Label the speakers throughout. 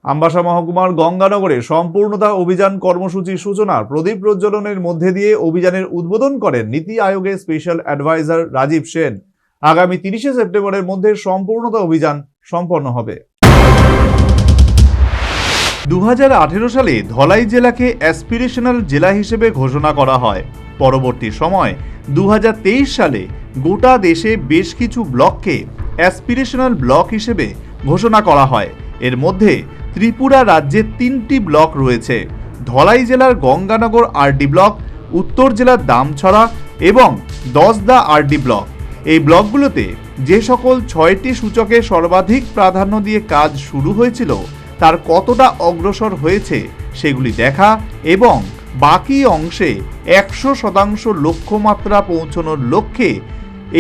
Speaker 1: আমবাসা মহকুমার গঙ্গানগরে সম্পূর্ণতা অভিযান কর্মসূচির সূচনা প্রদীপ প্রজ্বলনের মধ্যে দিয়ে অভিযানের উদ্বোধন করেন নীতি আয়োগের স্পেশাল অ্যাডভাইজার রাজীব সেন। আগামী 30শে সেপ্টেম্বরের মধ্যে সম্পূর্ণতা অভিযান সম্পন্ন হবে। 2018 সালে ধলাই জেলাকে অ্যাসপিরেশনাল জেলা হিসেবে ঘোষণা করা হয়। পরবর্তী সময় 2023 সালে গোটা দেশে বেশ কিছু ব্লককে অ্যাসপিরেশনাল ব্লক হিসেবে ঘোষণা করা হয়। এর মধ্যে ত্রিপুরা রাজ্যে 3টি ব্লক রয়েছে: ধলাই জেলার গঙ্গানগর আরডি ব্লক, উত্তর জেলার দামছড়া এবং দশদা আরডি ব্লক। এই ব্লকগুলোতে যে সকল 6টি সূচকে সর্বাধিক প্রাধান্য দিয়ে কাজ শুরু হয়েছিল তার কতটা অগ্রসর হয়েছে সেগুলি দেখা এবং বাকি অংশে 100% লক্ষ্যমাত্রা পৌঁছানোর লক্ষ্যে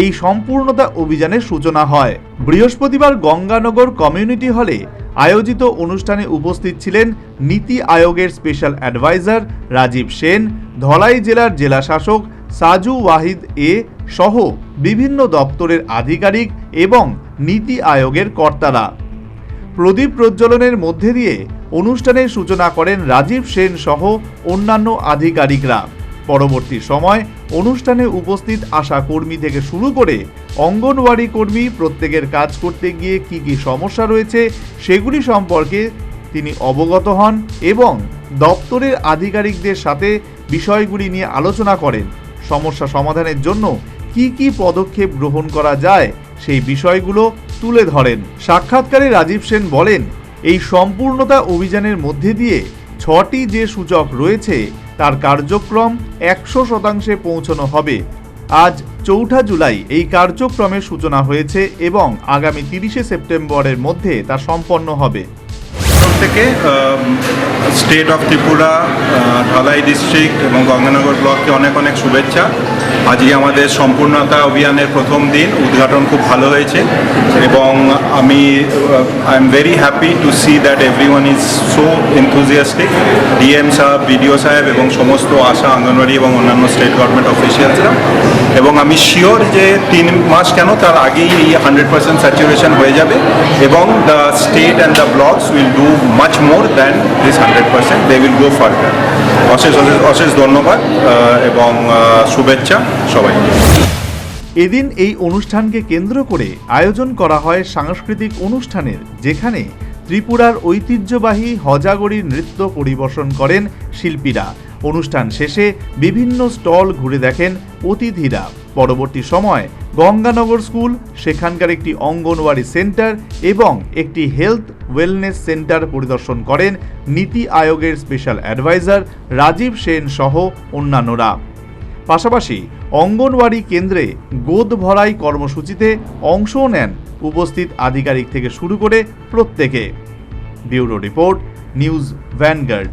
Speaker 1: এই সম্পূর্ণতা অভিযানের সূচনা হয়। বৃহস্পতিবার গঙ্গানগর কমিউনিটি হলে আয়োজিত অনুষ্ঠানে উপস্থিত ছিলেন নীতি আয়োগের স্পেশাল অ্যাডভাইজার রাজীব সেন, ধলাই জেলার জেলা শাসক সাজু ওয়াহিদ সহ বিভিন্ন দপ্তরের আধিকারিক এবং নীতি আয়োগের কর্তারা। প্রদীপ প্রজ্বলনের মধ্যে দিয়ে অনুষ্ঠানের সূচনা করেন রাজীব সেন সহ অন্যান্য আধিকারিকরা। পরবর্তী সময় অনুষ্ঠানে উপস্থিত আশা কর্মী থেকে শুরু করে অঙ্গনওয়াড়ি কর্মী প্রত্যেকের কাজ করতে গিয়ে কি কি সমস্যা রয়েছে সেগুলি সম্পর্কে তিনি অবগত হন এবং দপ্তরের আধিকারিকদের সাথে বিষয়গুলি নিয়ে আলোচনা করেন। সমস্যা সমাধানের জন্য কি কি পদক্ষেপ গ্রহণ করা যায় সেই বিষয়গুলো তুলে ধরেন। সাক্ষাৎকারে রাজীব সেন বলেন, এই সম্পূর্ণতা অভিযানের মধ্যে দিয়ে 6টি যে সূচক রয়েছে তার কার্যক্রম 100% পৌঁছানো হবে। আজ 4 জুলাই এই কার্যক্রমের সূচনা হয়েছে এবং আগামী 30শে সেপ্টেম্বরের মধ্যে তা সম্পন্ন হবে।
Speaker 2: থেকে state of Tripura, Dhalai district এবং গঙ্গানগর ব্লককে অনেক অনেক শুভেচ্ছা। আজকে আমাদের সম্পূর্ণতা অভিযানের প্রথম দিন, উদ্ঘাটন খুব ভালো হয়েছে এবং I am very happy to see that everyone is so enthusiastic. DM সাহেব, বিডিও সাহেব এবং সমস্ত আশা, অঙ্গনওয়াড়ি এবং অন্যান্য স্টেট গভর্নমেন্ট অফিসিয়ালসরা, এবং আমি শিওর যে 3 মাস কেন তার আগেই এই 100% স্যাচুরেশন হয়ে যাবে এবং the state and the blocks will do much more than this 100%. They will go further. অশেষ ধন্যবাদ এবং শুভেচ্ছা সবাই।
Speaker 1: এদিন এই অনুষ্ঠানকে কেন্দ্র করে আয়োজন করা হয় সাংস্কৃতিক অনুষ্ঠানের, যেখানে ত্রিপুরার ঐতিহ্যবাহী হজাগড়ির নৃত্য পরিবেশন করেন শিল্পীরা। অনুষ্ঠান শেষে বিভিন্ন স্টল ঘুরে দেখেন অতিথিরা। পরবর্তী সময় গঙ্গানগর স্কুল, সেখানকার একটি অঙ্গনওয়াড়ি সেন্টার এবং একটি হেলথ ওয়েলনেস সেন্টার পরিদর্শন করেন নীতি আয়োগের স্পেশাল অ্যাডভাইজার রাজীব সেন সহ অন্যান্যরা। পাশাপাশি অঙ্গনওয়াড়ি কেন্দ্রে গোদ ভরাই কর্মসূচিতে অংশও নেন উপস্থিত আধিকারিক থেকে শুরু করে প্রত্যেকে। Bureau report, news vanguard.